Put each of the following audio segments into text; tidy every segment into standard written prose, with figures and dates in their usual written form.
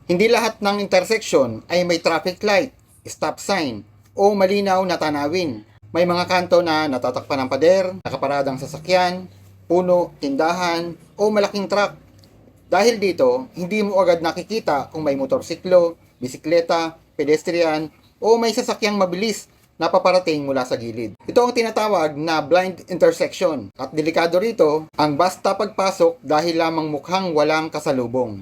Hindi lahat ng intersection ay may traffic light, stop sign, o malinaw na tanawin. May mga kanto na natatakpan ng pader, nakaparadang sasakyan, puno, tindahan, o malaking truck. Dahil dito, hindi mo agad nakikita kung may motorsiklo, bisikleta, pedestrian, o may sasakyang mabilis na paparating mula sa gilid. Ito ang tinatawag na blind intersection. At delikado rito, ang basta pagpasok dahil lamang mukhang walang kasalubong.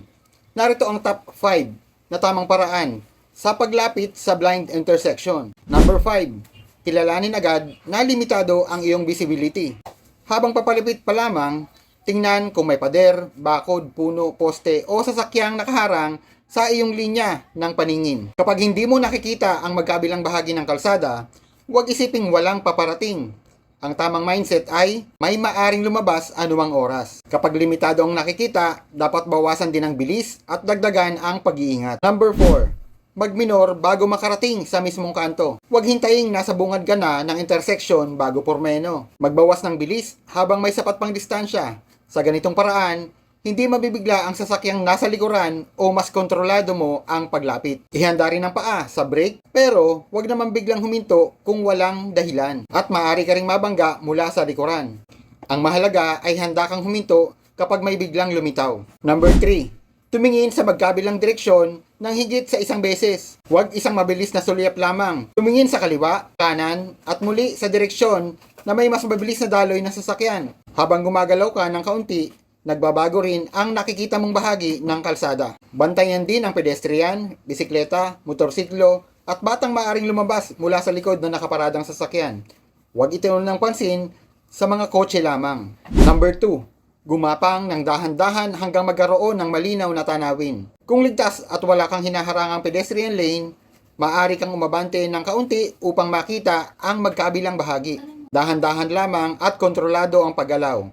Narito ang top 5 na tamang paraan sa paglapit sa blind intersection. Number 5, kilalanin agad na limitado ang iyong visibility. Habang papalapit pa lamang, tingnan kung may pader, bakod, puno, poste o sasakyang nakaharang sa iyong linya ng paningin. Kapag hindi mo nakikita ang magkabilang bahagi ng kalsada, huwag isiping walang paparating. Ang tamang mindset ay may maaring lumabas anumang oras. Kapag limitado ang nakikita, dapat bawasan din ang bilis at dagdagan ang pag-iingat. Number 4, magminor bago makarating sa mismong kanto. Huwag hintayin nasa bungad ka na ng intersection bago pormeno. Magbawas ng bilis habang may sapat pang distansya. Sa ganitong paraan, hindi mabibigla ang sasakyang nasa likuran o mas kontrolado mo ang paglapit. Ihanda rin ang paa sa brake pero huwag naman biglang huminto kung walang dahilan at maaari ka ring mabangga mula sa likuran. Ang mahalaga ay handa kang huminto kapag may biglang lumitaw. Number 3, tumingin sa magkabilang direksyon ng higit sa isang beses. Huwag isang mabilis na sulyap lamang. Tumingin sa kaliwa, kanan at muli sa direksyon na may mas mabilis na daloy na sasakyan. Habang gumagalaw ka ng kaunti, nagbabago rin ang nakikita mong bahagi ng kalsada. Bantayan din ang pedestrian, bisikleta, motorsiklo, at batang maaring lumabas mula sa likod ng nakaparadang sasakyan. Huwag ituon ng pansin sa mga kotse lamang. Number 2, gumapang ng dahan-dahan hanggang magkaroon ng malinaw na tanawin. Kung ligtas at wala kang hinaharangang pedestrian lane, maaari kang umabante ng kaunti upang makita ang magkabilang bahagi. Dahan-dahan lamang at kontrolado ang paggalaw.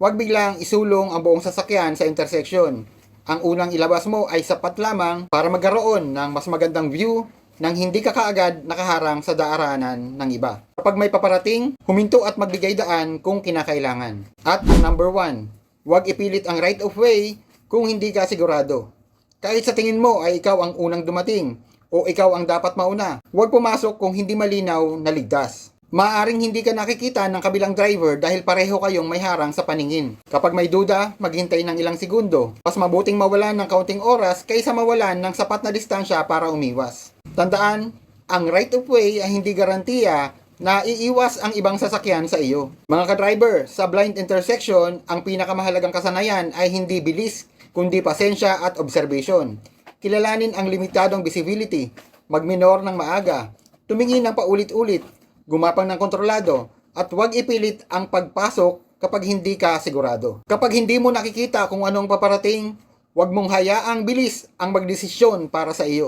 Huwag biglang isulong ang buong sasakyan sa intersection. Ang unang ilabas mo ay sapat lamang para magkaroon ng mas magandang view nang hindi ka kaagad nakaharang sa daaranan ng iba. Kapag may paparating, huminto at magbigay daan kung kinakailangan. At ang number 1, huwag ipilit ang right of way kung hindi ka sigurado. Kahit sa tingin mo ay ikaw ang unang dumating o ikaw ang dapat mauna, huwag pumasok kung hindi malinaw na ligtas. Maaring hindi ka nakikita ng kabilang driver dahil pareho kayong may harang sa paningin. Kapag may duda, maghintay ng ilang segundo. Mas mabuting mawalan ng kaunting oras kaysa mawalan ng sapat na distansya para umiwas. Tandaan, ang right of way ay hindi garantiya na iiwas ang ibang sasakyan sa iyo. Mga ka-driver, sa blind intersection, ang pinakamahalagang kasanayan ay hindi bilis, kundi pasensya at observation. Kilalanin ang limitadong visibility, magminor ng maaga, tumingin ng paulit-ulit, gumapang ng kontrolado, at huwag ipilit ang pagpasok kapag hindi ka sigurado. Kapag hindi mo nakikita kung ano ang paparating, huwag mong hayaang bilis ang magdesisyon para sa iyo.